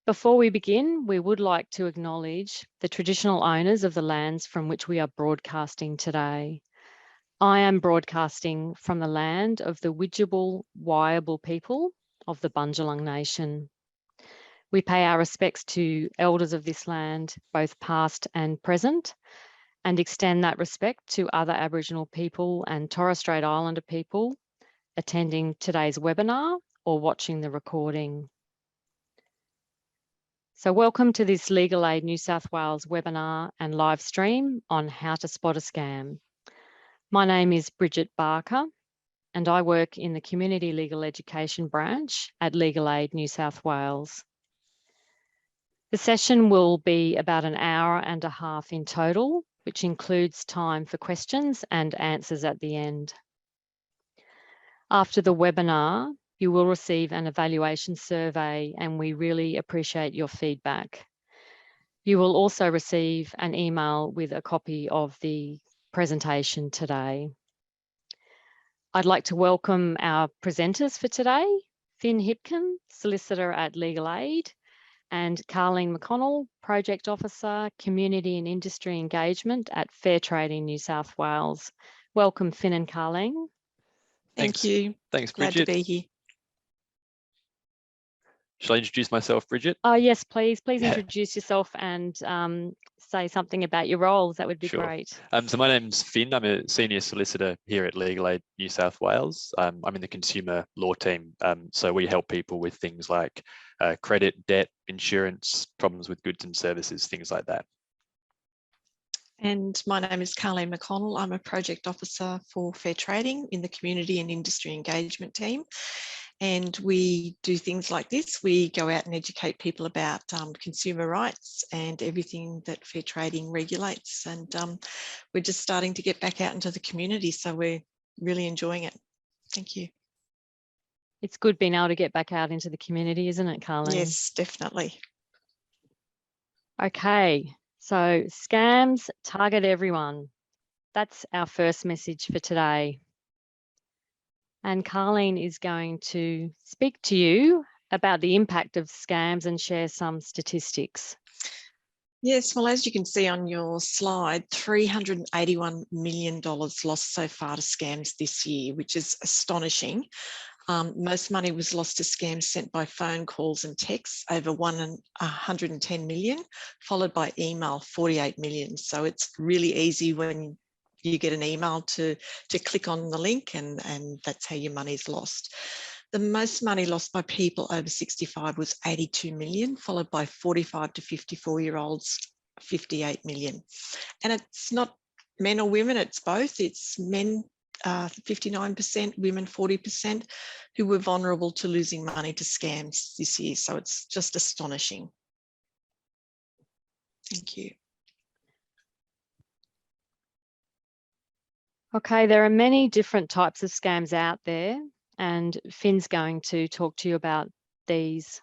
Before we begin, we would like to acknowledge the traditional owners of the lands from which we are broadcasting today. I am broadcasting from the land of the Widjabul Wyabul people of the Bundjalung Nation. We pay our respects to elders of this land, both past and present, and extend that respect to other Aboriginal people and Torres Strait Islander people attending today's webinar or watching the recording. So welcome to this Legal Aid New South Wales webinar and live stream on how to spot a scam. My name is Bridget Barker and I work in the Community Legal Education branch at Legal Aid New South Wales. The session will be about an hour and a half in total, which includes time for questions and answers at the end. After the webinar, you will receive an evaluation survey and we really appreciate your feedback. You will also receive an email with a copy of the presentation today. I'd like to welcome our presenters for today, Finn Hipkin, Solicitor at Legal Aid, and Carleen McConnell, Project Officer, Community and Industry Engagement at Fair Trading New South Wales. Welcome, Finn and Carleen. Thank you. Thanks, Glad Bridget. to be here. Shall I introduce myself, Bridget? Yes, please introduce yourself and say something about your roles. That would be Sure. great. So my name's Finn. I'm a senior solicitor here at Legal Aid New South Wales. I'm in the consumer law team. So we help people with things like credit, debt, insurance, problems with goods and services, things like that. And my name is Carleen McConnell. I'm a project officer for Fair Trading in the Community and Industry Engagement team. And we do things like this. We go out and educate people about consumer rights and everything that fair trading regulates. And we're just starting to get back out into the community. So we're really enjoying it. Thank you. It's good being able to get back out into the community, isn't it, Carleen? Yes, definitely. Okay, so scams target everyone. That's our first message for today. And Carleen is going to speak to you about the impact of scams and share some statistics. Yes, well, as you can see on your slide, $381 million lost so far to scams this year, which is astonishing. Most money was lost to scams sent by phone calls and texts, over 110 million, followed by email, 48 million. So it's really easy when you get an email to click on the link and that's how your money's lost. The most money lost by people over 65 was 82 million, followed by 45 to 54-year-olds, 58 million. And it's not men or women, it's both. It's men, 59%, women 40%, who were vulnerable to losing money to scams this year. So it's just astonishing. Thank you. Okay, there are many different types of scams out there, and Finn's going to talk to you about these.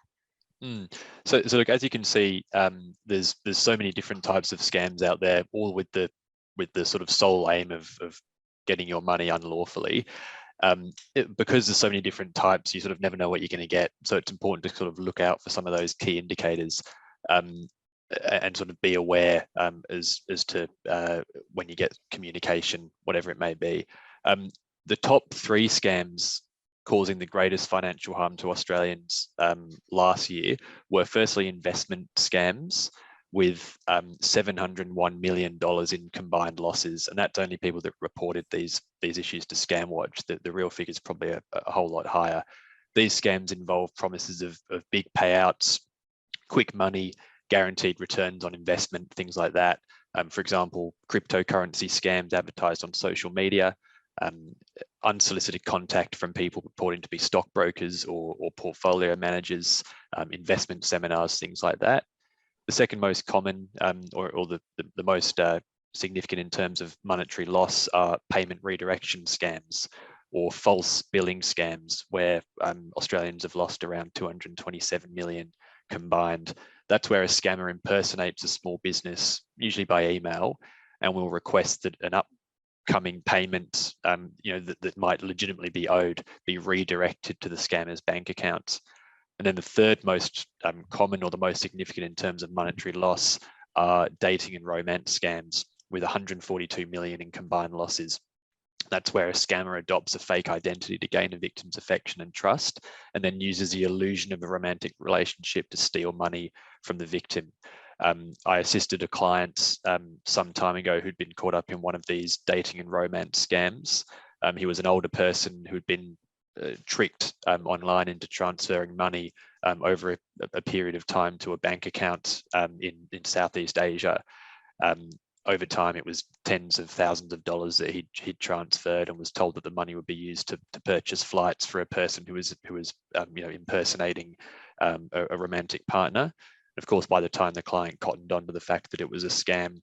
So look, as you can see, there's so many different types of scams out there, all with the sort of sole aim of getting your money unlawfully. Because there's so many different types, you sort of never know what you're going to get. So it's important to sort of look out for some of those key indicators and sort of be aware as to when you get communication, whatever it may be. The top 3 scams causing the greatest financial harm to Australians last year were firstly investment scams with $701 million in combined losses. And that's only people that reported these issues to ScamWatch. The real figure is probably a whole lot higher. These scams involve promises of big payouts, quick money, guaranteed returns on investment, things like that. For example, cryptocurrency scams advertised on social media, unsolicited contact from people purporting to be stockbrokers or portfolio managers, investment seminars, things like that. The second most common or the most significant in terms of monetary loss are payment redirection scams or false billing scams, where Australians have lost around 227 million combined. That's where a scammer impersonates a small business, usually by email, and will request that an upcoming payment that might legitimately be owed be redirected to the scammer's bank account. And then the third most common, or the most significant in terms of monetary loss, are dating and romance scams, with 142 million in combined losses. That's where a scammer adopts a fake identity to gain a victim's affection and trust, and then uses the illusion of a romantic relationship to steal money from the victim. I assisted a client some time ago who'd been caught up in one of these dating and romance scams. He was an older person who'd been tricked online into transferring money over a period of time to a bank account in Southeast Asia. Over time, it was tens of thousands of dollars that he'd transferred, and was told that the money would be used to purchase flights for a person who was impersonating a romantic partner. Of course, by the time the client cottoned on to the fact that it was a scam,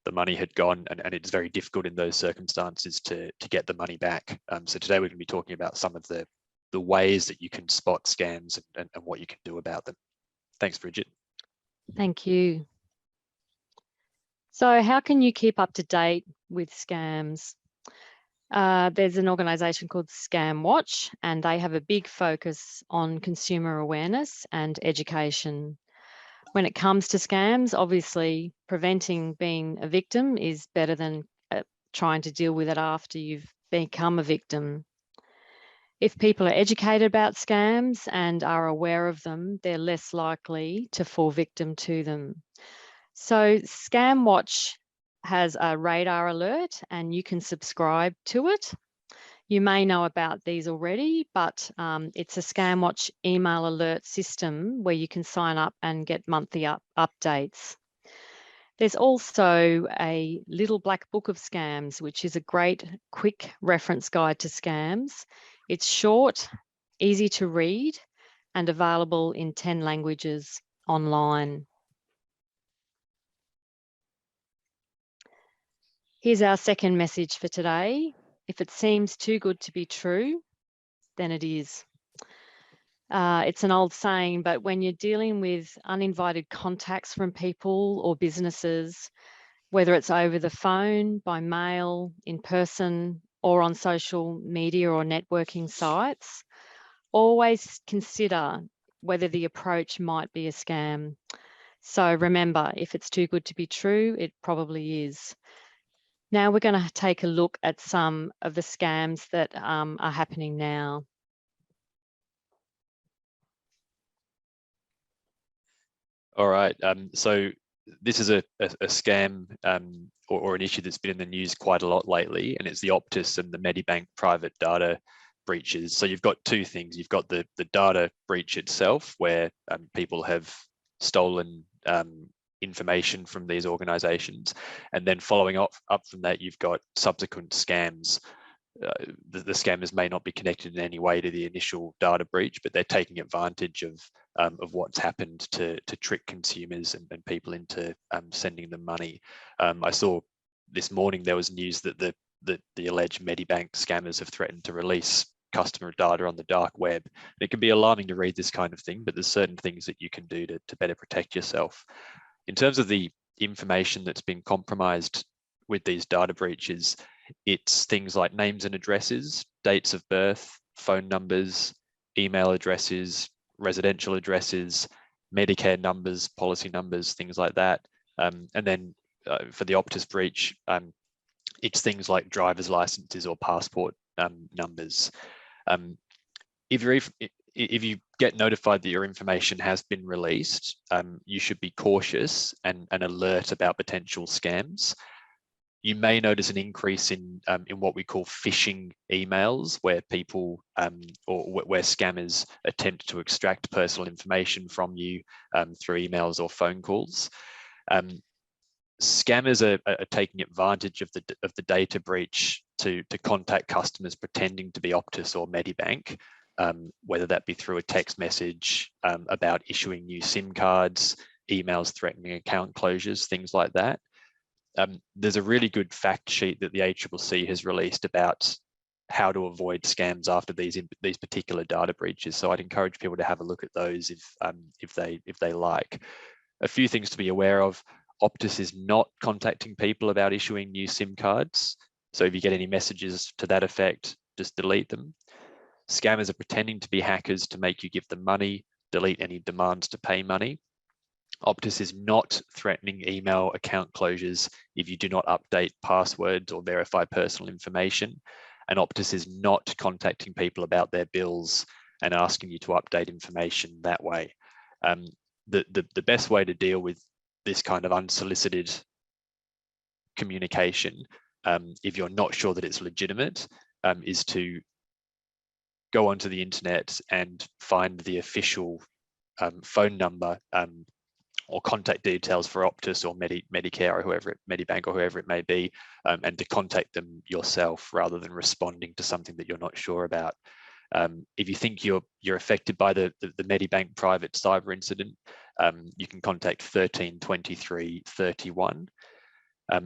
the money had gone, and it's very difficult in those circumstances to get the money back. So today we're going to be talking about some of the ways that you can spot scams and what you can do about them. Thanks, Bridget. Thank you. So how can you keep up to date with scams? There's an organisation called Scam Watch, and they have a big focus on consumer awareness and education. When it comes to scams, obviously preventing being a victim is better than trying to deal with it after you've become a victim. If people are educated about scams and are aware of them, they're less likely to fall victim to them. So Scam Watch has a radar alert, and you can subscribe to it. You may know about these already, but it's a Scam Watch email alert system where you can sign up and get monthly updates. There's also a little black book of scams, which is a great quick reference guide to scams. It's short, easy to read, and available in 10 languages online. Here's our second message for today. If it seems too good to be true, then it is. It's an old saying, but when you're dealing with uninvited contacts from people or businesses, whether it's over the phone, by mail, in person, or on social media or networking sites, always consider whether the approach might be a scam. So remember, if it's too good to be true, it probably is. Now we're going to take a look at some of the scams that are happening now. All right. So this is a scam or an issue that's been in the news quite a lot lately, and it's the Optus and the Medibank Private data breaches. So you've got two things. You've got the data breach itself, where people have stolen information from these organizations, and then following up from that, you've got subsequent scams. The scammers may not be connected in any way to the initial data breach, but they're taking advantage of what's happened to trick consumers and people into sending them money. I saw this morning there was news that the alleged Medibank scammers have threatened to release customer data on the dark web. It can be alarming to read this kind of thing, but there's certain things that you can do to better protect yourself. In terms of the information that's been compromised with these data breaches, it's things like names and addresses, dates of birth, phone numbers, email addresses, residential addresses, Medicare numbers, policy numbers, things like that. And then for the Optus breach, it's things like driver's licenses or passport numbers. If you get notified that your information has been released, you should be cautious and alert about potential scams. You may notice an increase in what we call phishing emails, where people or where scammers attempt to extract personal information from you through emails or phone calls. Scammers are taking advantage of the data breach to contact customers pretending to be Optus or Medibank, whether that be through a text message about issuing new SIM cards, emails threatening account closures, things like that. There's a really good fact sheet that the ACCC has released about how to avoid scams after these particular data breaches. So I'd encourage people to have a look at those if they like. A few things to be aware of: Optus is not contacting people about issuing new SIM cards. So if you get any messages to that effect, just delete them. Scammers are pretending to be hackers to make you give them money, delete any demands to pay money. Optus is not threatening email account closures if you do not update passwords or verify personal information. And Optus is not contacting people about their bills and asking you to update information that way. The best way to deal with this kind of unsolicited communication, if you're not sure that it's legitimate, is to go onto the internet and find the official phone number or contact details for Optus or Medicare or whoever, Medibank or whoever it may be, and to contact them yourself rather than responding to something that you're not sure about. If you think you're affected by the Medibank Private cyber incident, you can contact 13 23 31.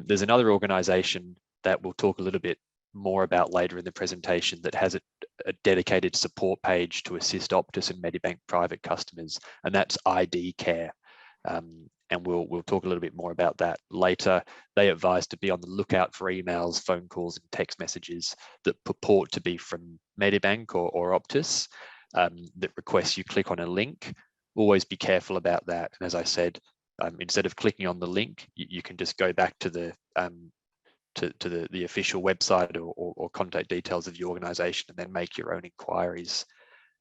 There's another organisation that we'll talk a little bit more about later in the presentation that has a dedicated support page to assist Optus and Medibank Private customers, and that's ID Care. And we'll talk a little bit more about that later. They advise to be on the lookout for emails, phone calls, and text messages that purport to be from Medibank or Optus that request you click on a link. Always be careful about that. And as I said, instead of clicking on the link, you can just go back to the official website or contact details of the organisation and then make your own inquiries.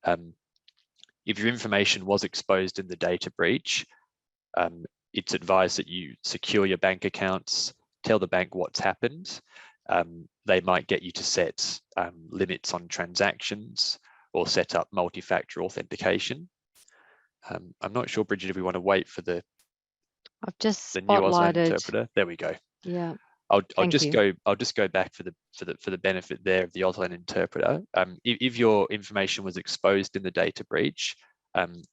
If your information was exposed in the data breach, it's advised that you secure your bank accounts, tell the bank what's happened. They might get you to set limits on transactions or set up multi-factor authentication. I'm not sure, Bridget, if we want to wait for the new Auslan interpreter. There we go. Yeah. I'll just go back for the benefit there of the Auslan interpreter. If your information was exposed in the data breach,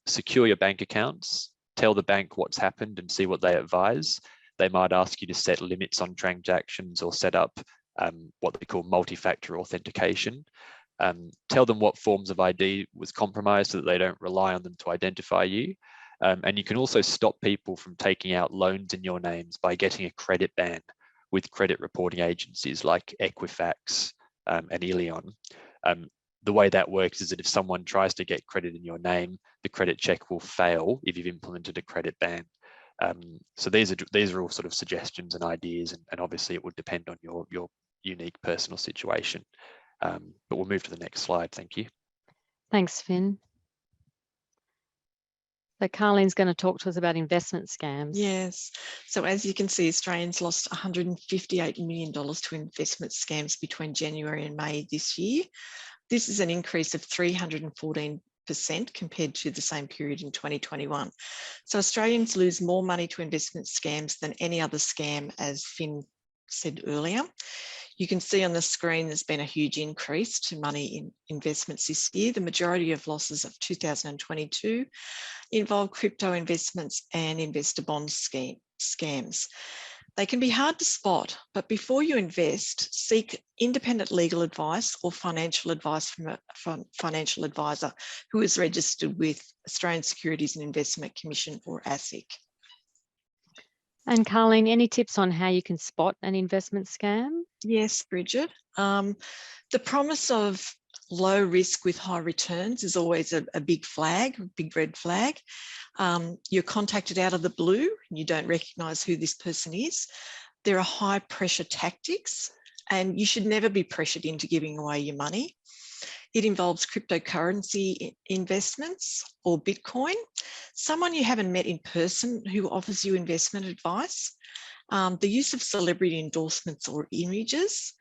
secure your bank accounts, tell the bank what's happened and see what they advise. They might ask you to set limits on transactions or set up what they call multi-factor authentication. Tell them what forms of ID was compromised so that they don't rely on them to identify you. And you can also stop people from taking out loans in your names by getting a credit ban with credit reporting agencies like Equifax and Elion. The way that works is that if someone tries to get credit in your name, the credit check will fail if you've implemented a credit ban. So these are all sort of suggestions and ideas, and obviously it would depend on your unique personal situation. But we'll move to the next slide. Thank you. Thanks, Finn. So Carlene's going to talk to us about investment scams. Yes. So as you can see, Australians lost $158 million to investment scams between January and May this year. This is an increase of 314% compared to the same period in 2021. So Australians lose more money to investment scams than any other scam, as Finn said earlier. You can see on the screen there's been a huge increase to money in investments this year. The majority of losses of 2022 involve crypto investments and investor bond scams. They can be hard to spot, but before you invest, seek independent legal advice or financial advice from a financial advisor who is registered with Australian Securities and Investment Commission or ASIC. And Carlene, any tips on how you can spot an investment scam? Yes, Bridget. The promise of low risk with high returns is always a big flag, a big red flag. You're contacted out of the blue and you don't recognise who this person is. There are high pressure tactics and you should never be pressured into giving away your money. It involves cryptocurrency investments or Bitcoin, someone you haven't met in person who offers you investment advice, the use of celebrity endorsements or images,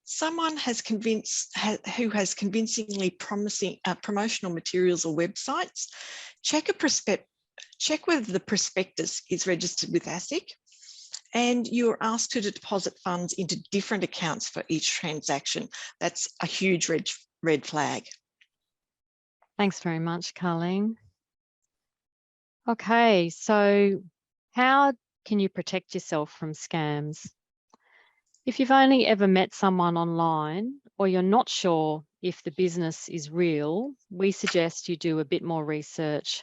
someone who has convincingly promising promotional materials or websites. Check whether the prospectus is registered with ASIC, and you're asked to deposit funds into different accounts for each transaction. That's a huge red flag. Thanks very much, Carlene. Okay, so how can you protect yourself from scams? If you've only ever met someone online or you're not sure if the business is real, we suggest you do a bit more research.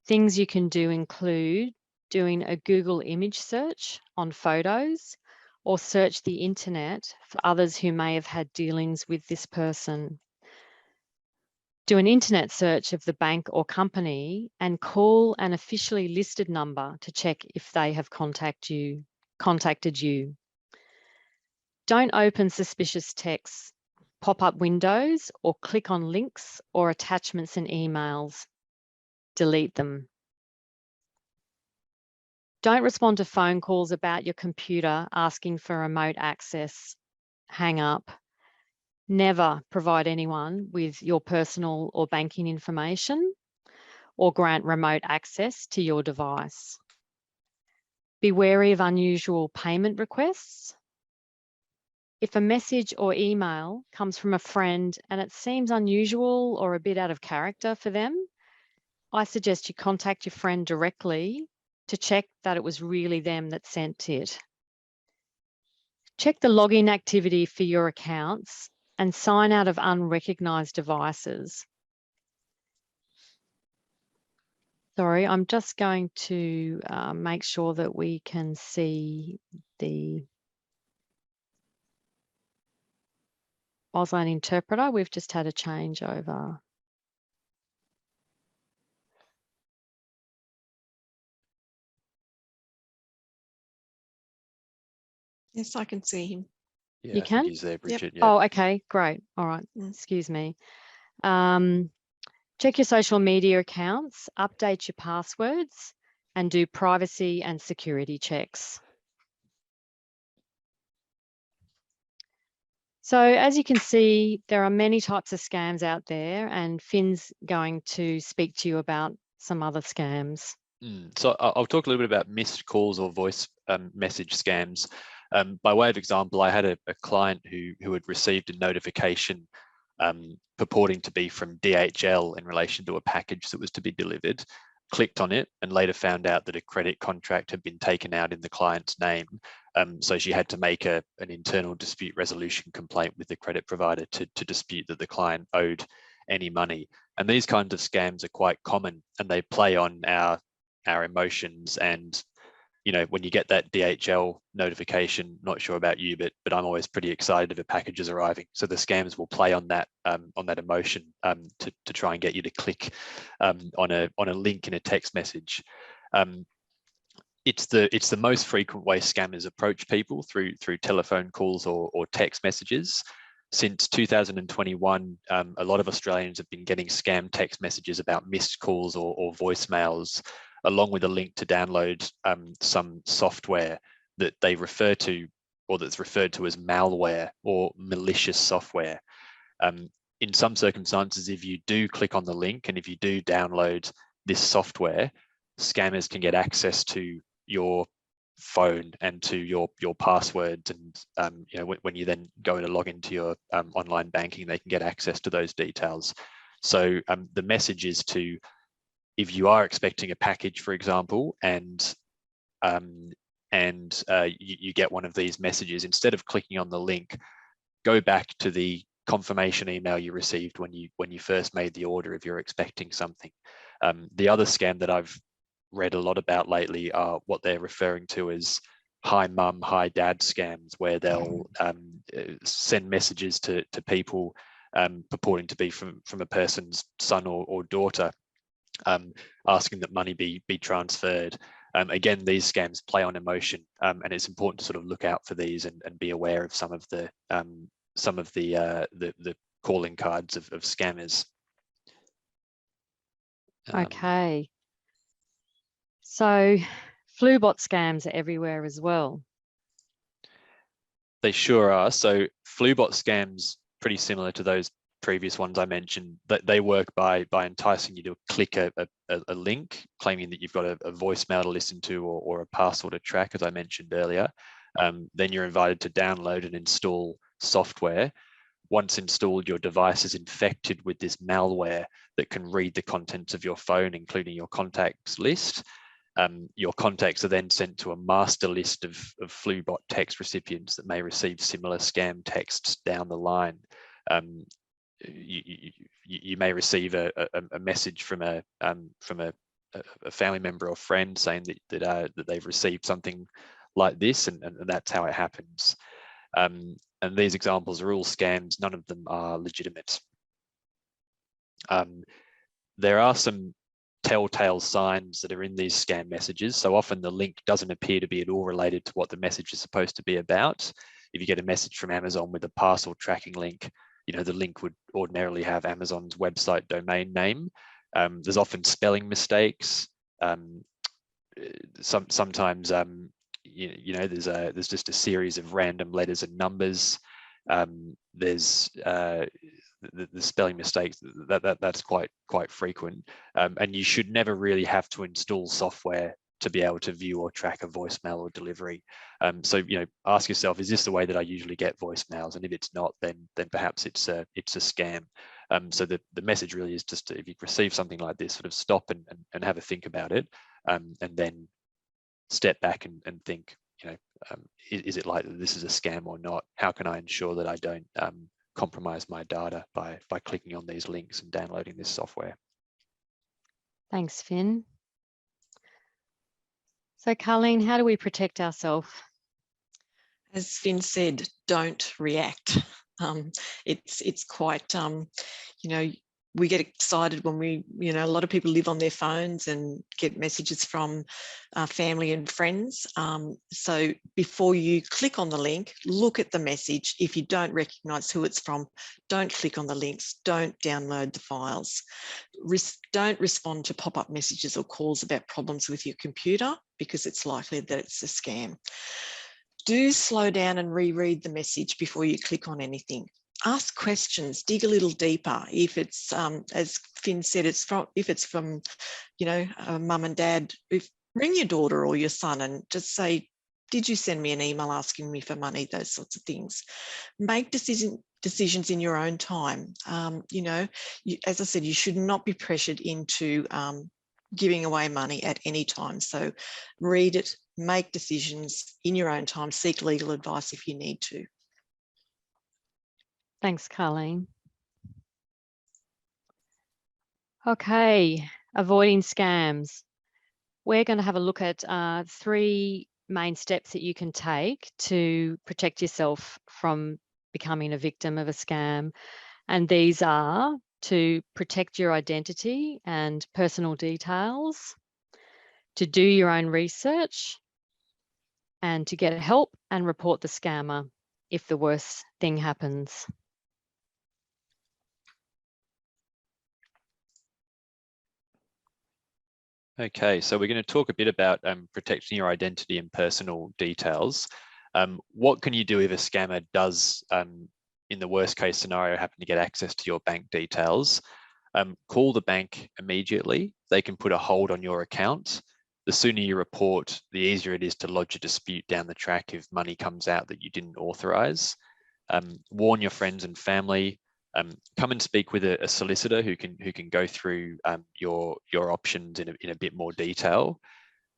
Things you can do include doing a Google image search on photos or search the internet for others who may have had dealings with this person. Do an internet search of the bank or company and call an officially listed number to check if they have contacted you. Don't open suspicious texts, pop-up windows, or click on links or attachments in emails. Delete them. Don't respond to phone calls about your computer asking for remote access. Hang up. Never provide anyone with your personal or banking information or grant remote access to your device. Be wary of unusual payment requests. If a message or email comes from a friend and it seems unusual or a bit out of character for them, I suggest you contact your friend directly to check that it was really them that sent it. Check the login activity for your accounts and sign out of unrecognised devices. Sorry, I'm just going to make sure that we can see the Auslan interpreter. We've just had a changeover. Yes, I can see him. Yeah, You I can? think he's there, Bridget. Yep. Yeah. Oh, okay, great. All right, excuse me. Check your social media accounts, update your passwords, and do privacy and security checks. So as you can see, there are many types of scams out there, and Finn's going to speak to you about some other scams. So I'll talk a little bit about missed calls or voice message scams. By way of example, I had a client who had received a notification purporting to be from DHL in relation to a package that was to be delivered, clicked on it, and later found out that a credit contract had been taken out in the client's name. So she had to make an internal dispute resolution complaint with the credit provider to dispute that the client owed any money. And these kinds of scams are quite common, and they play on our emotions. And you know, when you get that DHL notification, not sure about you, but I'm always pretty excited if a package is arriving. So the scams will play on that emotion to try and get you to click on a link in a text message. It's the most frequent way scammers approach people, through telephone calls or text messages. Since 2021, a lot of Australians have been getting scam text messages about missed calls or voicemails, along with a link to download some software that they refer to, or that's referred to as malware or malicious software. In some circumstances, if you do click on the link and if you do download this software, scammers can get access to your phone and to your passwords, and you know, when you then go to log into your online banking, they can get access to those details. So the message is to, if you are expecting a package, for example, and you get one of these messages, instead of clicking on the link, go back to the confirmation email you received when you first made the order if you're expecting something. The other scam that I've read a lot about lately are what they're referring to as hi mum, hi dad scams, where they'll send messages to people purporting to be from a person's son or daughter, asking that money be transferred. Again, these scams play on emotion, and it's important to sort of look out for these and be aware of some of the calling cards of scammers. Okay. So Flubot scams are everywhere as well. They sure are. So Flubot scams, pretty similar to those previous ones I mentioned, that they work by enticing you to click a link, claiming that you've got a voicemail to listen to or a parcel to track, as I mentioned earlier. Then you're invited to download and install software. Once installed, your device is infected with this malware that can read the contents of your phone, including your contacts list. Your contacts are then sent to a master list of Flubot text recipients that may receive similar scam texts down the line. You may receive a message from a family member or friend saying that they've received something like this, and that's how it happens. And these examples are all scams. None of them are legitimate. There are some telltale signs that are in these scam messages. So often the link doesn't appear to be at all related to what the message is supposed to be about. If you get a message from Amazon with a parcel tracking link, the link would ordinarily have Amazon's website domain name. There's often spelling mistakes. Sometimes there's just a series of random letters and numbers. There's the spelling mistakes that's quite frequent, and you should never really have to install software to be able to view or track a voicemail or delivery. So ask yourself, is this the way that I usually get voicemails? And if it's not, then perhaps it's a scam. So the message really is just if you receive something like this, sort of stop and have a think about it, and then step back and think, is it likely that this is a scam or not? How can I ensure that I don't compromise my data by clicking on these links and downloading this software? Thanks, Finn. So, Carleen, how do we protect ourselves? As Finn said, don't react. It's quite, we get excited when a lot of people live on their phones and get messages from family and friends. So before you click on the link, look at the message. If you don't recognise who it's from, don't click on the links, don't download the files. Don't respond to pop-up messages or calls about problems with your computer, because it's likely that it's a scam. Do slow down and reread the message before you click on anything. Ask questions, dig a little deeper. If it's, as Finn said, if it's from, mum and dad, ring your daughter or your son and just say, did you send me an email asking me for money? Those sorts of things. Make decisions in your own time. As I said, you should not be pressured into giving away money at any time. So read it, make decisions in your own time, seek legal advice if you need to. Thanks, Carleen. Okay, avoiding scams. We're going to have a look at 3 main steps that you can take to protect yourself from becoming a victim of a scam. And these are to protect your identity and personal details, to do your own research, and to get help and report the scammer if the worst thing happens. Okay, so we're going to talk a bit about protecting your identity and personal details. What can you do if a scammer does, in the worst case scenario, happen to get access to your bank details? Call the bank immediately. They can put a hold on your account. The sooner you report, the easier it is to lodge a dispute down the track if money comes out that you didn't authorize. Warn your friends and family. Come and speak with a solicitor who can go through your options in a bit more detail.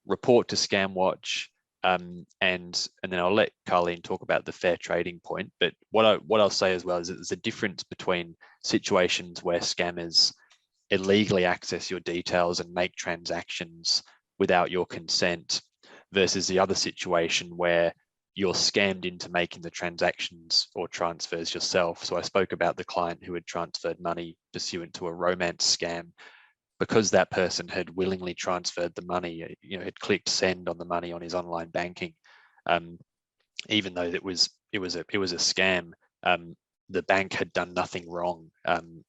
Report to ScamWatch, and then I'll let Carleen talk about the fair trading point. But what I'll say as well is that there's a difference between situations where scammers illegally access your details and make transactions without your consent, versus the other situation where you're scammed into making the transactions or transfers yourself. So I spoke about the client who had transferred money pursuant to a romance scam. Because that person had willingly transferred the money, had clicked send on the money on his online banking, even though it was a scam, the bank had done nothing wrong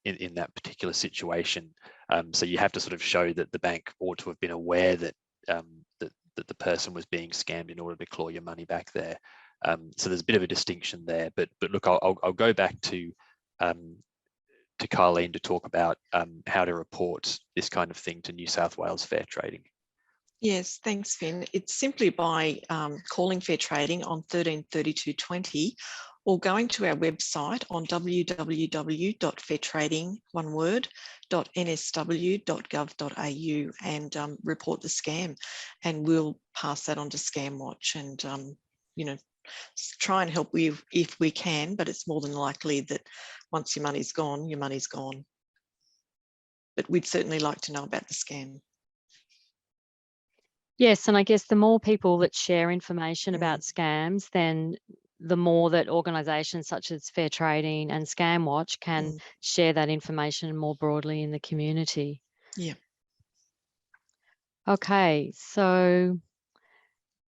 in that particular situation. So you have to sort of show that the bank ought to have been aware that that the person was being scammed in order to claw your money back there. So there's a bit of a distinction there. But look, I'll go back to Carleen to talk about how to report this kind of thing to New South Wales Fair Trading. Yes, thanks, Finn. It's simply by calling Fair Trading on 133220 or going to our website on www.fairtrading.nsw.gov.au and report the scam, and we'll pass that on to ScamWatch and try and help you if we can, but it's more than likely that once your money's gone, your money's gone. But we'd certainly like to know about the scam. Yes, and I guess the more people that share information about scams, then the more that organisations such as Fair Trading and Scamwatch can share that information more broadly in the community. Yeah. Okay, so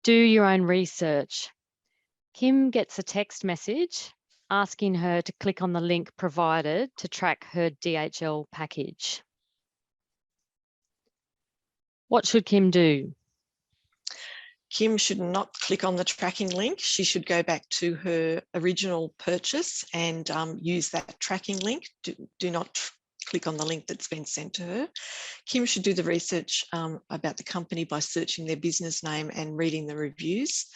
do your own research. Kim gets a text message asking her to click on the link provided to track her DHL package. What should Kim do? Kim should not click on the tracking link. She should go back to her original purchase and use that tracking link. Do not click on the link that's been sent to her. Kim should do the research about the company by searching their business name and reading the reviews.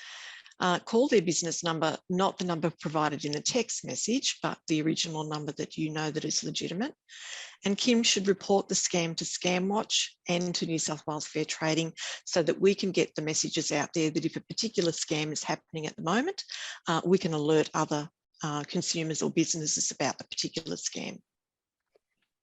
Call their business number, not the number provided in the text message, but the original number that you know that is legitimate. And Kim should report the scam to Scamwatch and to New South Wales Fair Trading so that we can get the messages out there that if a particular scam is happening at the moment, we can alert other consumers or businesses about the particular scam.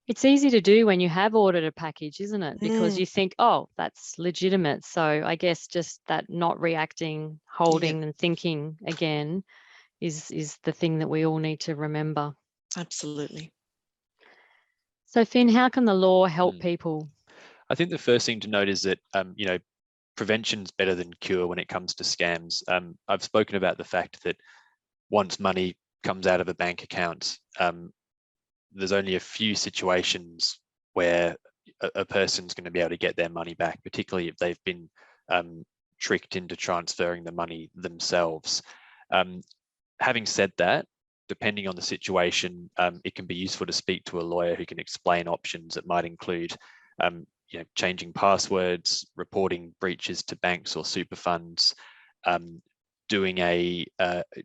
It's easy to do when you have ordered a package, isn't it? Because you think, oh, that's legitimate. So I guess just that not reacting, holding and thinking again is the thing that we all need to remember. Absolutely. So Finn, how can the law help people? I think the first thing to note is that, you know, prevention's better than cure when it comes to scams. I've spoken about the fact that once money comes out of a bank account, there's only a few situations where a person's going to be able to get their money back, particularly if they've been tricked into transferring the money themselves. Having said that, depending on the situation, it can be useful to speak to a lawyer who can explain options that might include you know, changing passwords, reporting breaches to banks or super funds, doing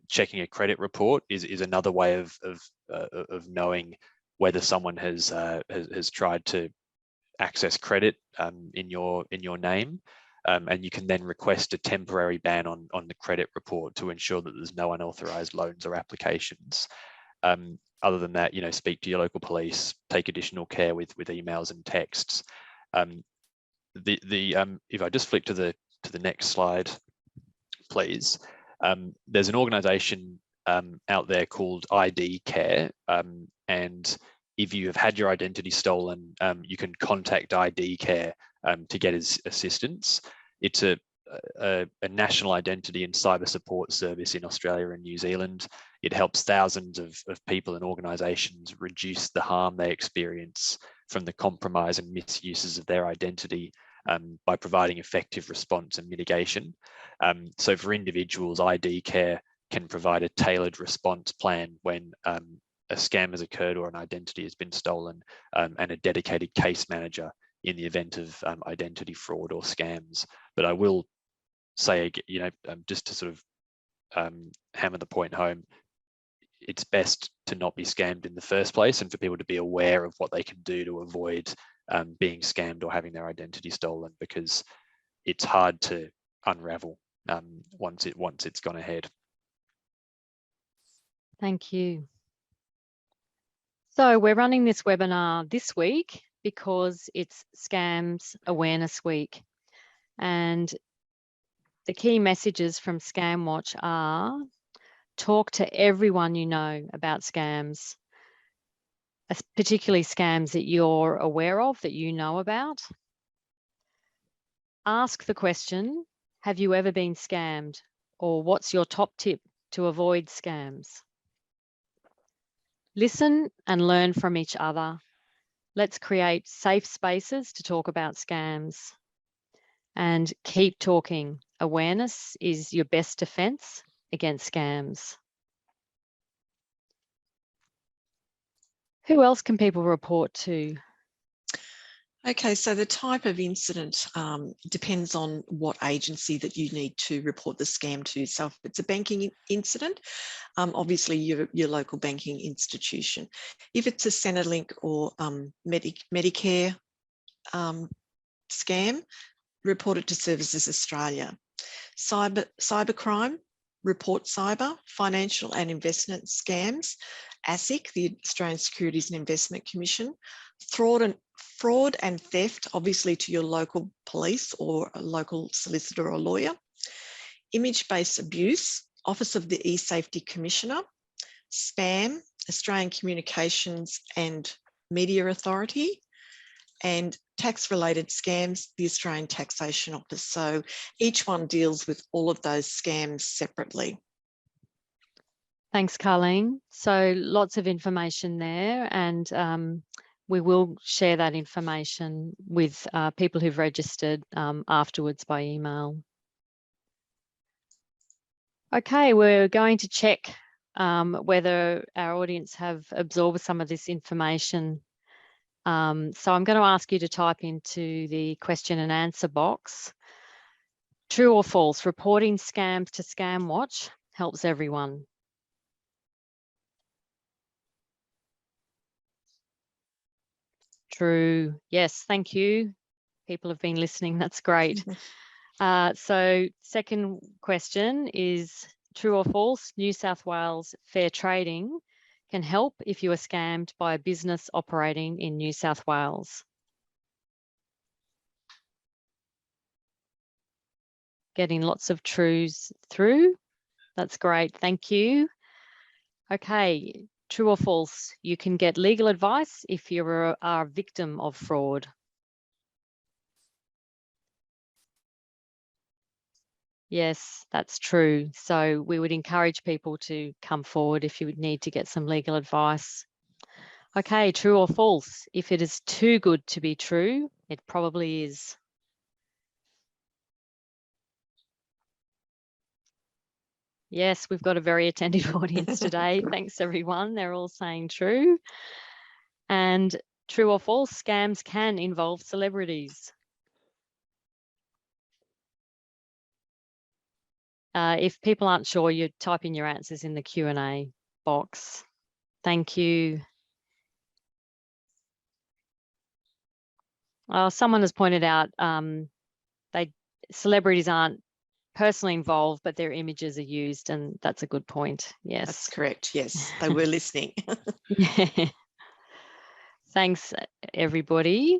checking a credit report is another way of knowing whether someone has tried to access credit in your name, and you can then request a temporary ban on the credit report to ensure that there's no unauthorized loans or applications. Other than that, you know, speak to your local police, take additional care with emails and texts. If I just flick to the next slide, please. There's an organisation out there called ID Care, and if you have had your identity stolen, you can contact ID Care to get assistance. It's a national identity and cyber support service in Australia and New Zealand. It helps thousands of people and organisations reduce the harm they experience from the compromise and misuses of their identity by providing effective response and mitigation. So for individuals, ID Care can provide a tailored response plan when a scam has occurred or an identity has been stolen, and a dedicated case manager in the event of identity fraud or scams. But I will say, you know, just to sort of hammer the point home, it's best to not be scammed in the first place, and for people to be aware of what they can do to avoid being scammed or having their identity stolen, because it's hard to unravel once it's gone ahead. Thank you. So we're running this webinar this week because it's Scams Awareness Week, and the key messages from Scamwatch are: talk to everyone you know about scams, particularly scams that you're aware of, that you know about. Ask the question, have you ever been scammed? Or what's your top tip to avoid scams? Listen and learn from each other. Let's create safe spaces to talk about scams. And keep talking. Awareness is your best defense against scams. Who else can people report to? Okay, so the type of incident depends on what agency that you need to report the scam to. So if it's a banking incident, obviously your local banking institution. If it's a Centrelink or Medicare scam, report it to Services Australia. Cybercrime, report cyber. Financial and investment scams, ASIC, the Australian Securities and Investment Commission. Fraud and theft, obviously to your local police or a local solicitor or lawyer. Image-based abuse, Office of the E-Safety Commissioner, Spam, Australian Communications and Media Authority, and tax-related scams, the Australian Taxation Office. So each one deals with all of those scams separately. Thanks, Carleen. So lots of information there, and we will share that information with people who've registered afterwards by email. Okay, we're going to check whether our audience have absorbed some of this information. So I'm going to ask you to type into the question and answer box. True or false, reporting scams to ScamWatch helps everyone. True. Yes, thank you. People have been listening. That's great. So second question is true or false, New South Wales fair trading can help if you are scammed by a business operating in New South Wales. Getting lots of trues through. That's great. Thank you. Okay. True or false, you can get legal advice if you are a victim of fraud. Yes, that's true. So we would encourage people to come forward if you would need to get some legal advice. Okay, true or false? If it is too good to be true, it probably is. Yes, we've got a very attentive audience today. Thanks, everyone. They're all saying true. And true or false, scams can involve celebrities. If people aren't sure, you type in your answers in the Q&A box. Thank you. Someone has pointed out celebrities aren't personally involved, but their images are used, and that's a good point. Yes. That's correct. Yes, they were listening. Yeah. Thanks, everybody.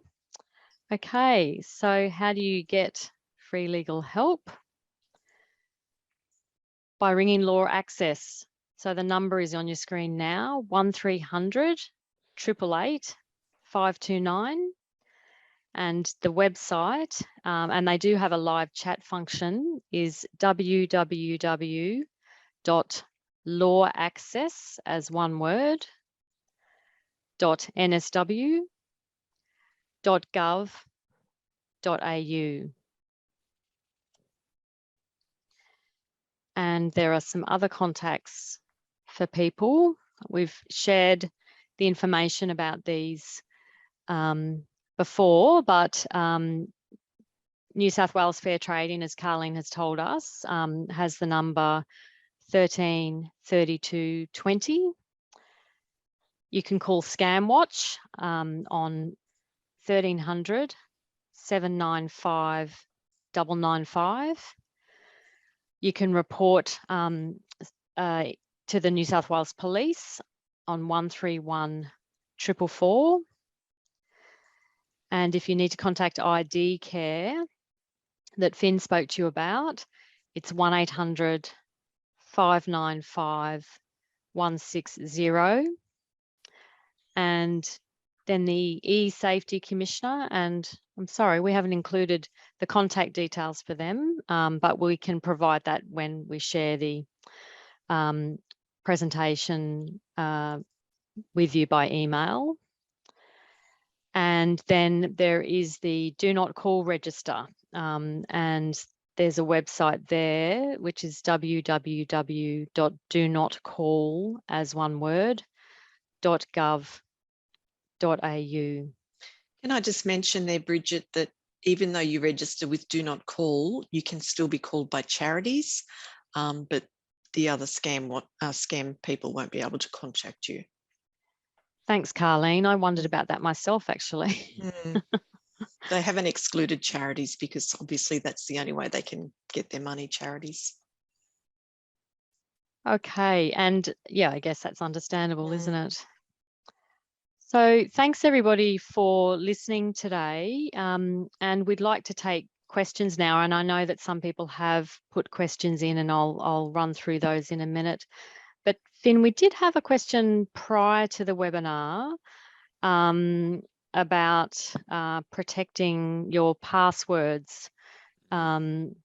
Okay, so how do you get free legal help? By ringing Law Access. So the number is on your screen now, 1300 888 529. And the website, and they do have a live chat function, is www.lawaccess, as one word, .nsw.gov.au. And there are some other contacts for people. We've shared the information about these before, but New South Wales Fair Trading, as Carleen has told us, has the number 13 32 20. You can call ScamWatch on 1300 795 995. You can report to the New South Wales Police on 131 444. And if you need to contact ID Care that Finn spoke to you about, it's 1800 595 160. And then the E-Safety Commissioner, and I'm sorry, we haven't included the contact details for them, but we can provide that when we share the presentation with you by email. And then there is the Do Not Call register, and there's a website there, which is www.donotcall, as one word, .gov.au. Can I just mention there, Bridget, that even though you register with Do Not Call, you can still be called by charities, but the other scam people won't be able to contact you. Thanks, Carleen. I wondered about that myself, actually. They haven't excluded charities because obviously that's the only way they can get their money, charities. Okay, and yeah, I guess that's understandable, isn't it? So thanks everybody for listening today, and we'd like to take questions now, and I know that some people have put questions in, and I'll run through those in a minute. But Finn, we did have a question prior to the webinar about protecting your passwords. Did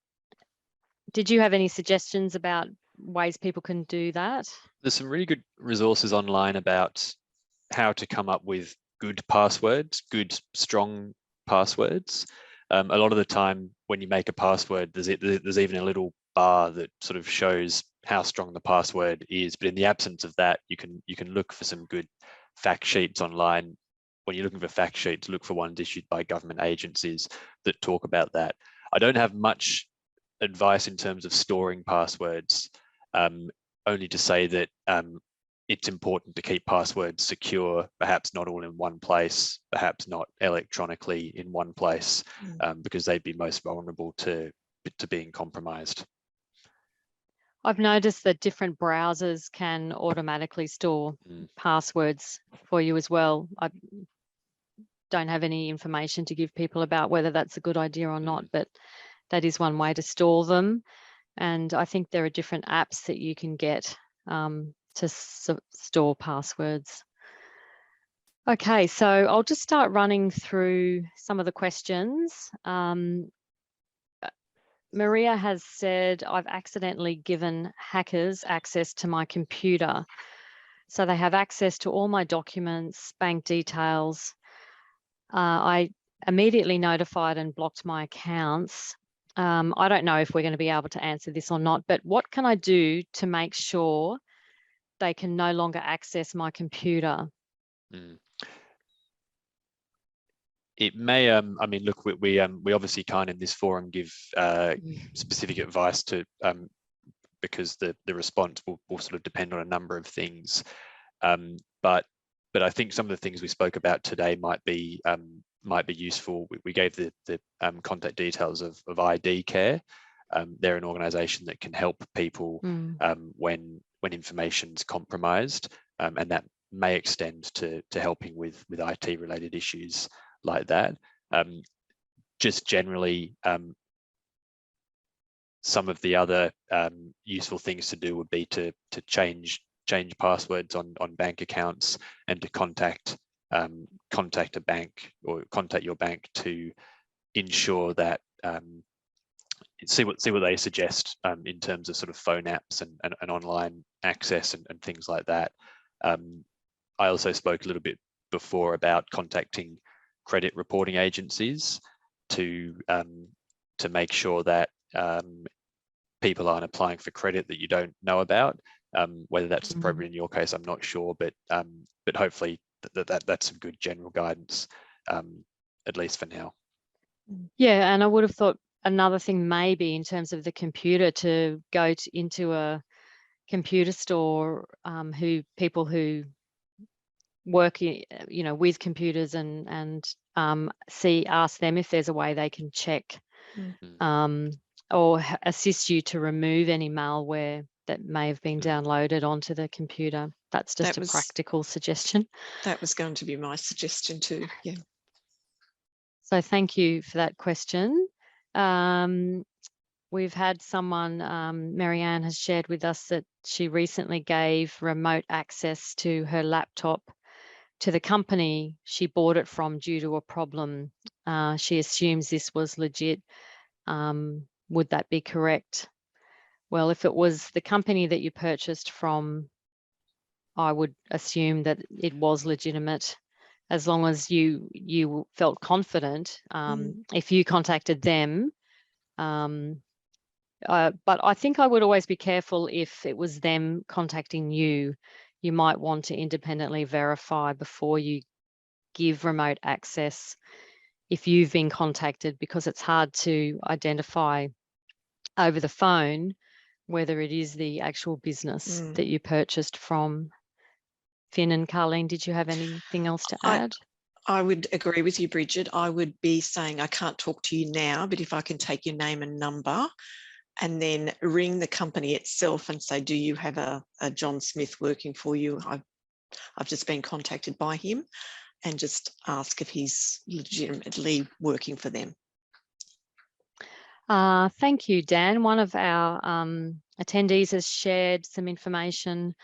you have any suggestions about ways people can do that? There's some really good resources online about how to come up with good passwords, good, strong passwords. A lot of the time when you make a password, there's even a little bar that sort of shows how strong the password is. But in the absence of that, you can look for some good fact sheets online. When you're looking for fact sheets, look for ones issued by government agencies that talk about that. I don't have much advice in terms of storing passwords, only to say that it's important to keep passwords secure, perhaps not all in one place, perhaps not electronically in one place, because they'd be most vulnerable to being compromised. I've noticed that different browsers can automatically store passwords for you as well. I don't have any information to give people about whether that's a good idea or not, but that is one way to store them. And I think there are different apps that you can get to store passwords. Okay, so I'll just start running through some of the questions. Maria has said, I've accidentally given hackers access to my computer. So they have access to all my documents, bank details. I immediately notified and blocked my accounts. I don't know if we're going to be able to answer this or not, but what can I do to make sure they can no longer access my computer? It may, I mean, look, we obviously can't in this forum give specific advice to, because the response will sort of depend on a number of things. But I think some of the things we spoke about today might be useful. We gave the contact details of ID Care. They're an organisation that can help people when information's compromised, and that may extend to helping with IT related issues like that. Just generally, some of the other useful things to do would be to change passwords on bank accounts, and to contact a bank or contact your bank to ensure that see what they suggest in terms of sort of phone apps and online access and things like that. I also spoke a little bit before about contacting credit reporting agencies to make sure that people aren't applying for credit that you don't know about. Whether that's appropriate in your case, I'm not sure, but hopefully that's some good general guidance, at least for now. Yeah, and I would have thought another thing maybe in terms of the computer, to go into a computer store people who work with computers and ask them if there's a way they can check or assist you to remove any malware that may have been downloaded onto the computer. That's just a practical suggestion. That was going to be my suggestion too. Yeah. So thank you for that question. We've had someone, Marianne has shared with us that she recently gave remote access to her laptop to the company she bought it from due to a problem. She assumes this was legit. Would that be correct? Well, if it was the company that you purchased from, I would assume that it was legitimate, as long as you felt confident. If you contacted them, but I think I would always be careful if it was them contacting you. You might want to independently verify before you give remote access if you've been contacted, because it's hard to identify over the phone whether it is the actual business that you purchased from. Finn and Carleen, did you have anything else to add? I would agree with you, Bridget. I would be saying I can't talk to you now, but if I can take your name and number and then ring the company itself and say, do you have a John Smith working for you? I've just been contacted by him, and just ask if he's legitimately working for them. Thank you, Dan. One of our attendees has shared some information.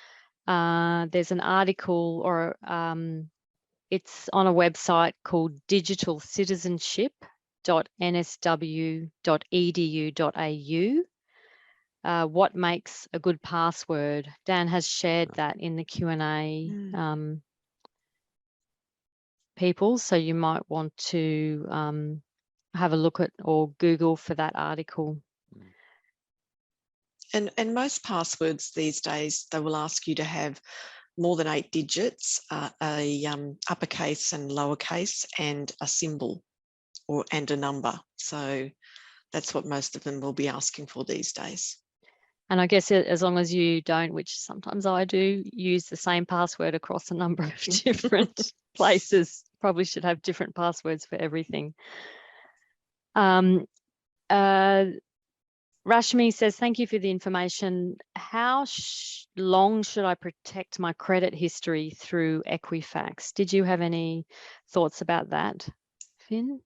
There's an article, or it's on a website called digitalcitizenship.nsw.edu.au. What makes a good password? Dan has shared that in the Q&A, people, so you might want to have a look at or Google for that article. And most passwords these days, they will ask you to have more than 8 digits, uppercase and lowercase, and a symbol and a number. So that's what most of them will be asking for these days. And I guess as long as you don't, which sometimes I do, use the same password across a number of different places, probably should have different passwords for everything. Rashmi says, thank you for the information. How long should I protect my credit history through Equifax? Did you have any thoughts about that, Finn?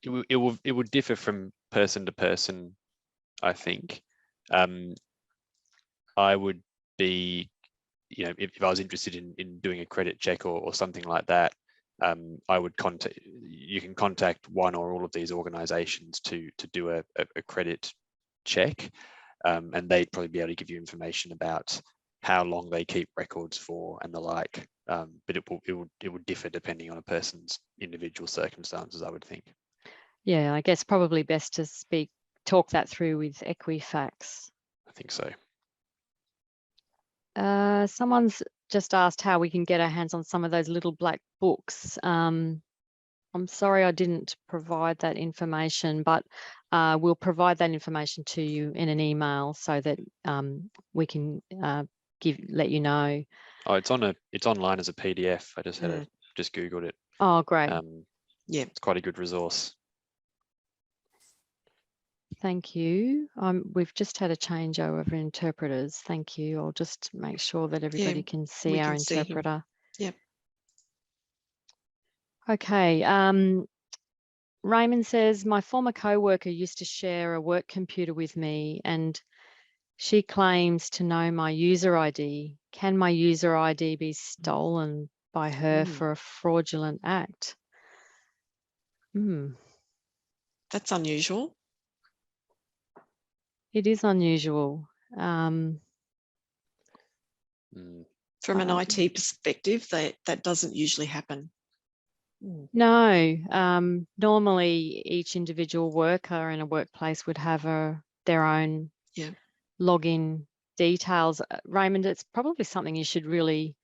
It would differ from person to person, I think. I would be, if I was interested in doing a credit check or something like that, I would you can contact one or all of these organizations to do a credit check, and they'd probably be able to give you information about how long they keep records for and the like, but it would differ depending on a person's individual circumstances, I would think. Yeah, I guess probably best to talk that through with Equifax. I think so. Someone's just asked how we can get our hands on some of those little black books. I'm sorry I didn't provide that information, but we'll provide that information to you in an email so that we can let you know. Oh, it's online as a PDF. I just just Googled it. Oh, great. Yeah, it's quite a good resource. Thank you. We've just had a changeover of interpreters. Thank you. I'll just make sure that everybody can see our interpreter. Yeah. Okay. Raymond says, my former co-worker used to share a work computer with me and she claims to know my user ID. Can my user ID be stolen by her for a fraudulent act? That's unusual. It is unusual. From an IT perspective, that doesn't usually happen. No, normally each individual worker in a workplace would have their own login details. Raymond, it's probably something you should really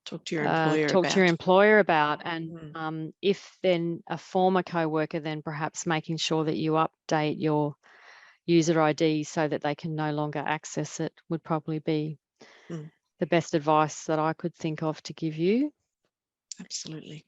talk to your employer about. And if then a former co-worker, then perhaps making sure that you update your user ID so that they can no longer access it would probably be the best advice that I could think of to give you. Absolutely.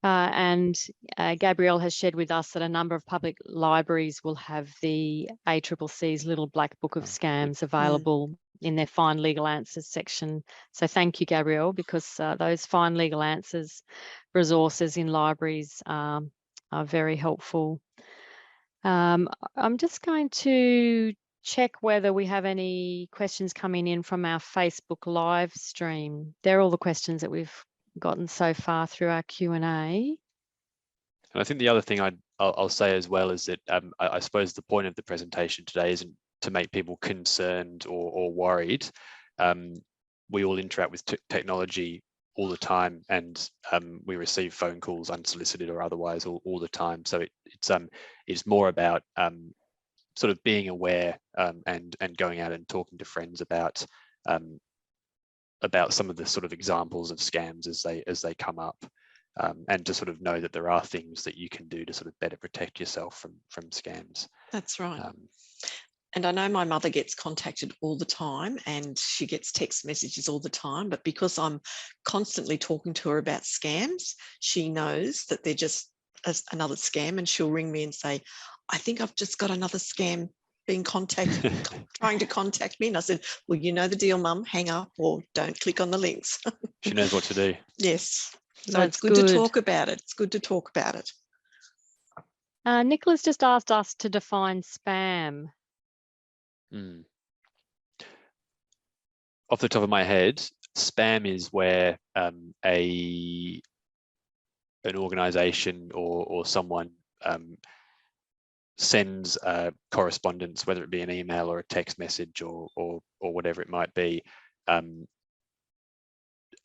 And Gabrielle has shared with us that a number of public libraries will have the ACCC's little black book of scams available in their Find Legal Answers section. So thank you, Gabrielle, because those Find Legal Answers resources in libraries are very helpful. I'm just going to check whether we have any questions coming in from our Facebook live stream. They're all the questions that we've gotten so far through our Q&A. And I think the other thing I'll say as well is that I suppose the point of the presentation today isn't to make people concerned or worried. We all interact with technology all the time, and we receive phone calls unsolicited or otherwise all the time. So it's more about sort of being aware and going out and talking to friends about some of the sort of examples of scams as they come up, and to sort of know that there are things that you can do to sort of better protect yourself from scams. That's right. And I know my mother gets contacted all the time and she gets text messages all the time, but because I'm constantly talking to her about scams, she knows that they're just another scam, and she'll ring me and say, I think I've just got another scam being trying to contact me. And I said, well, you know the deal, Mum, hang up or don't click on the links. She knows what to do. Yes. So it's good to talk about it. It's good to talk about it. Nicola's just asked us to define spam. Off the top of my head, spam is where an organization or someone sends correspondence, whether it be an email or a text message or whatever it might be, on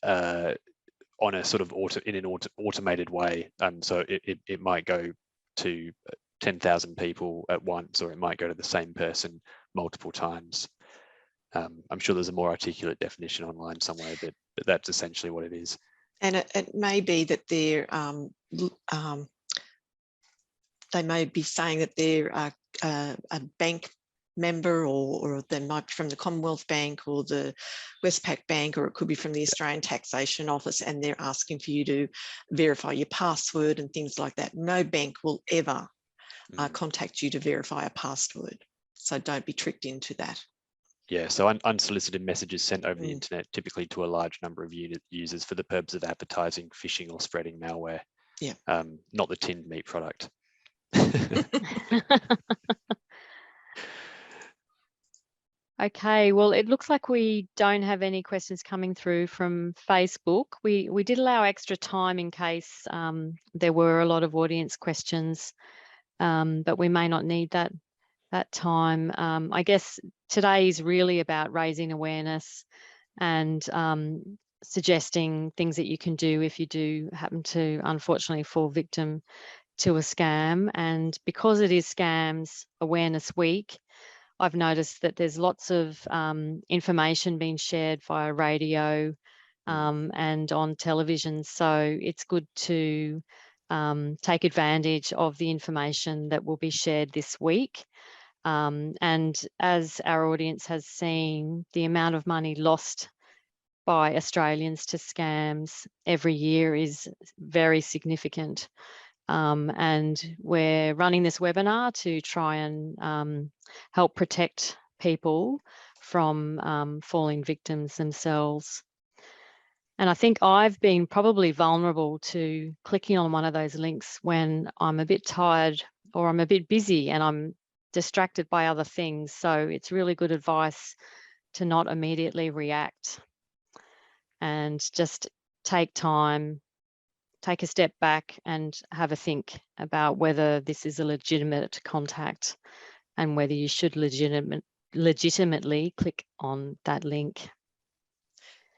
a sort of automated way. So it might go to 10,000 people at once, or it might go to the same person multiple times. I'm sure there's a more articulate definition online somewhere, but that's essentially what it is. And it may be that they're they may be saying that they're a bank member, or they might be from the Commonwealth Bank or the Westpac Bank, or it could be from the Australian Taxation Office, and they're asking for you to verify your password and things like that. No bank will ever contact you to verify a password. So don't be tricked into that. Yeah, so unsolicited messages sent over the internet, typically to a large number of users for the purpose of advertising, phishing, or spreading malware. Yeah. Not the tinned meat product. Okay, well, it looks like we don't have any questions coming through from Facebook. We did allow extra time in case there were a lot of audience questions, but we may not need that time. I guess today is really about raising awareness and suggesting things that you can do if you do happen to, unfortunately, fall victim to a scam. And because it is Scams Awareness Week, I've noticed that there's lots of information being shared via radio and on television. So it's good to take advantage of the information that will be shared this week. And as our audience has seen, the amount of money lost by Australians to scams every year is very significant. And we're running this webinar to try and help protect people from falling victims themselves. And I think I've been probably vulnerable to clicking on one of those links when I'm a bit tired or I'm a bit busy and I'm distracted by other things. So it's really good advice to not immediately react and just take time, take a step back and have a think about whether this is a legitimate contact and whether you should legitimately click on that link.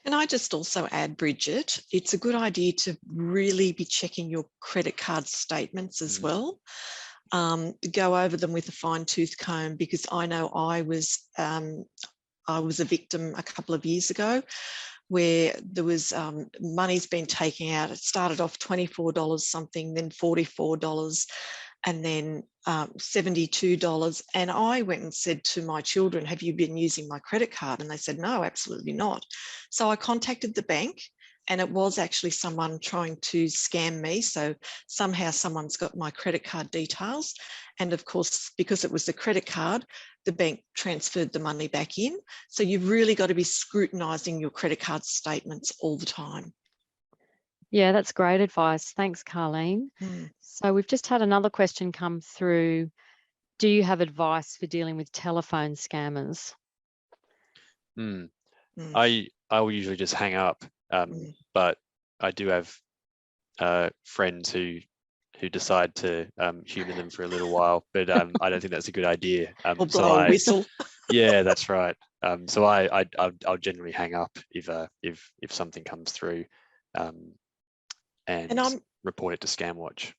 And I just also add, Bridget, it's a good idea to really be checking your credit card statements as well. Go over them with a fine-tooth comb, because I know I was a victim a couple of years ago where there was money's been taken out. It started off $24 something, then $44, and then $72. And I went and said to my children, have you been using my credit card? And they said, no, absolutely not. So I contacted the bank, and it was actually someone trying to scam me. So somehow someone's got my credit card details. And of course, because it was the credit card, the bank transferred the money back in. So you've really got to be scrutinising your credit card statements all the time. Yeah, that's great advice. Thanks, Carleen. So we've just had another question come through. Do you have advice for dealing with telephone scammers? I will usually just hang up, but I do have friends who decide to humour them for a little while, but I don't think that's a good idea. Or blow a whistle. Yeah, that's right. So I'll generally hang up if something comes through, and report it to ScamWatch.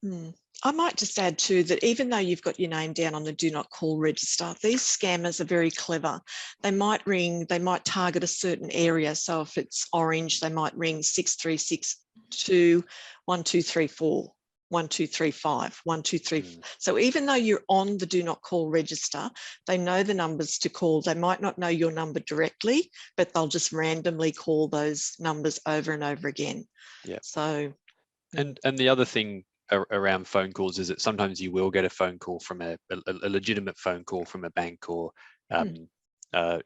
I might just add too that even though you've got your name down on the do not call register, these scammers are very clever. They might ring, they might target a certain area. So if it's orange, they might ring 6362 1234. 1235, 123. So even though you're on the do not call register, they know the numbers to call. They might not know your number directly, but they'll just randomly call those numbers over and over again. Yeah. So, and the other thing around phone calls is that sometimes you will get a phone call from a legitimate phone call from a bank or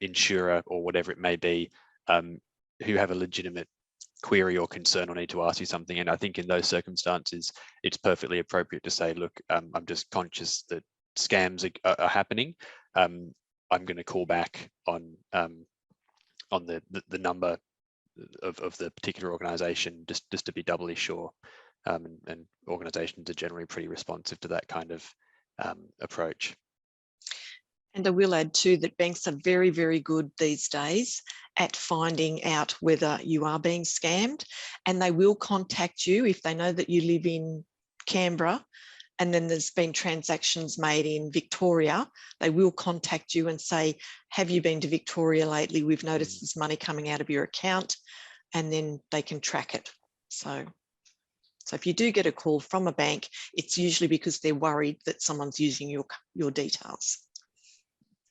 insurer or whatever it may be, who have a legitimate query or concern or need to ask you something. And I think in those circumstances, it's perfectly appropriate to say, look, I'm just conscious that scams are happening. I'm going to call back on the number of the particular organisation just to be doubly sure. And organisations are generally pretty responsive to that kind of approach. And I will add too that banks are very, very good these days at finding out whether you are being scammed, and they will contact you if they know that you live in Canberra and then there's been transactions made in Victoria. They will contact you and say, have you been to Victoria lately? We've noticed there's money coming out of your account, and then they can track it. So if you do get a call from a bank, it's usually because they're worried that someone's using your details.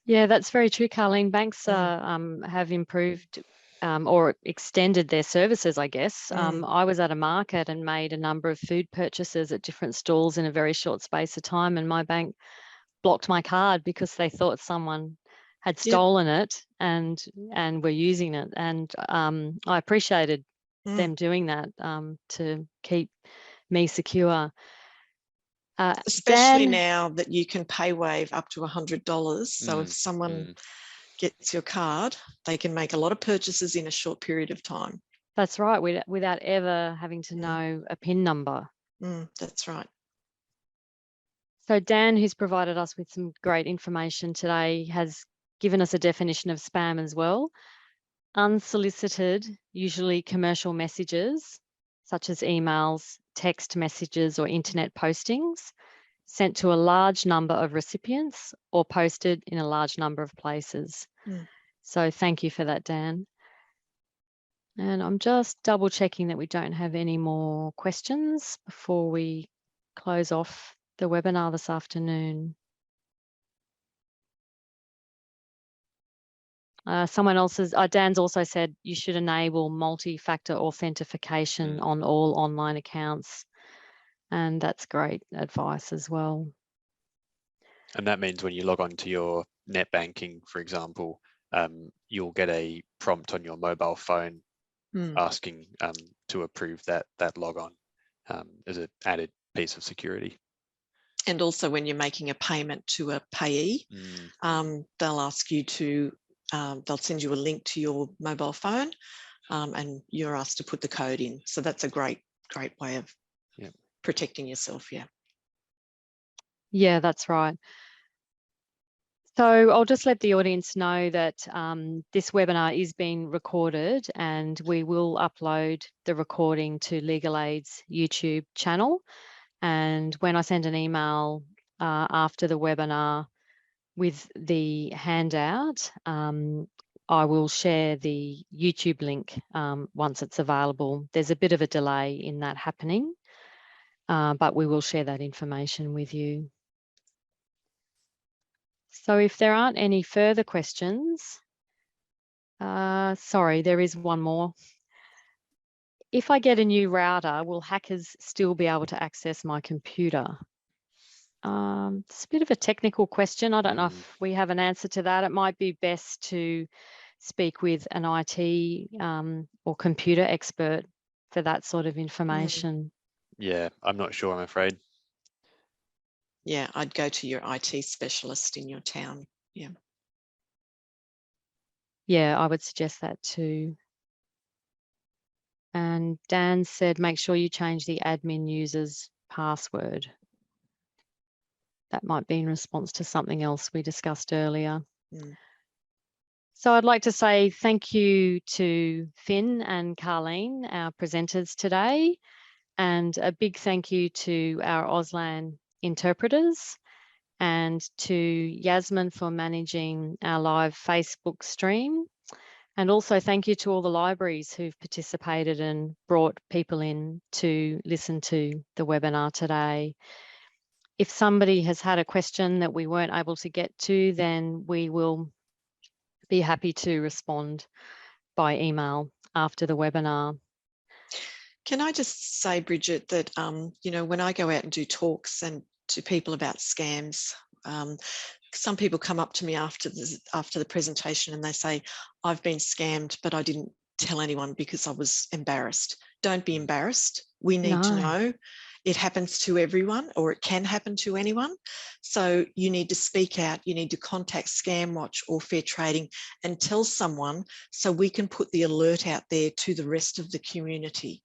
Yeah, that's very true, Carleen. Banks have improved or extended their services, I guess. I was at a market and made a number of food purchases at different stalls in a very short space of time, and my bank blocked my card because they thought someone had stolen it and were using it. And I appreciated them doing that to keep me secure. Especially Dan, now that you can pay wave up to $100. So if someone gets your card, they can make a lot of purchases in a short period of time. That's right, without ever having to know a PIN number. That's right. So Dan, who's provided us with some great information today, has given us a definition of spam as well. Unsolicited, usually commercial messages, such as emails, text messages, or internet postings, sent to a large number of recipients or posted in a large number of places. So thank you for that, Dan. And I'm just double checking that we don't have any more questions before we close off the webinar this afternoon. Someone else's, Dan's also said you should enable multi-factor authentication on all online accounts. And that's great advice as well. And that means when you log on to your net banking, for example, you'll get a prompt on your mobile phone asking to approve that log on as an added piece of security. And also when you're making a payment to a payee, they'll ask you to, they'll send you a link to your mobile phone and you're asked to put the code in. So that's a great way of protecting yourself. Yeah, that's right. So I'll just let the audience know that this webinar is being recorded and we will upload the recording to Legal Aid's YouTube channel. And when I send an email after the webinar with the handout, I will share the YouTube link once it's available. There's a bit of a delay in that happening, but we will share that information with you. So if there aren't any further questions, sorry, there is one more. If I get a new router, will hackers still be able to access my computer? It's a bit of a technical question. I don't know if we have an answer to that. It might be best to speak with an IT or computer expert for that sort of information. Yeah, I'm not sure, I'm afraid. Yeah, I'd go to your IT specialist in your town. Yeah, I would suggest that too. And Dan said, make sure you change the admin user's password. That might be in response to something else we discussed earlier. So I'd like to say thank you to Finn and Carleen, our presenters today, and a big thank you to our Auslan interpreters and to Yasmin for managing our live Facebook stream. And also thank you to all the libraries who've participated and brought people in to listen to the webinar today. If somebody has had a question that we weren't able to get to, then we will be happy to respond by email after the webinar. Can I just say, Bridget, that, you know, when I go out and do talks and to people about scams, some people come up to me after the presentation and they say, I've been scammed, but I didn't tell anyone because I was embarrassed. Don't be embarrassed. We need to No. know. It happens to everyone, or it can happen to anyone. So you need to speak out. You need to contact Scamwatch or Fair Trading and tell someone so we can put the alert out there to the rest of the community.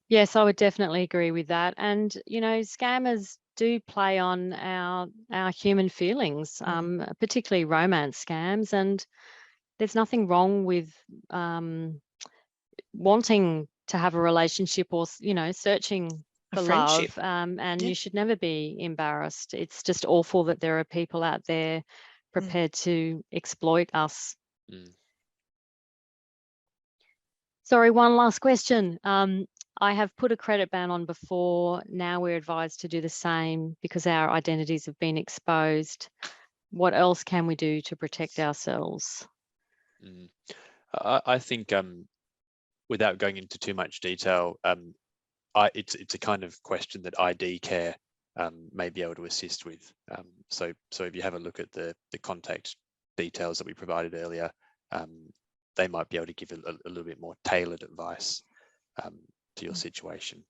Yes, I would definitely agree with that. And, you know, scammers do play on our human feelings, particularly romance scams. And there's nothing wrong with wanting to have a relationship or, you know, searching A for friendship. love. And Yeah. you should never be embarrassed. It's just awful that there are people out there prepared to exploit us. Sorry, one last question. I have put a credit ban on before. Now we're advised to do the same because our identities have been exposed. What else can we do to protect ourselves? I think, without going into too much detail, it's a kind of question that ID Care may be able to assist with. So if you have a look at the contact details that we provided earlier, they might be able to give a little bit more tailored advice to your situation.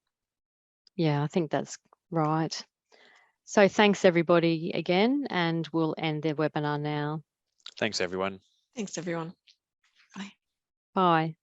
Yeah, I think that's right. So thanks everybody again, and we'll end the webinar now. Thanks, everyone. Thanks, everyone. Bye. Bye.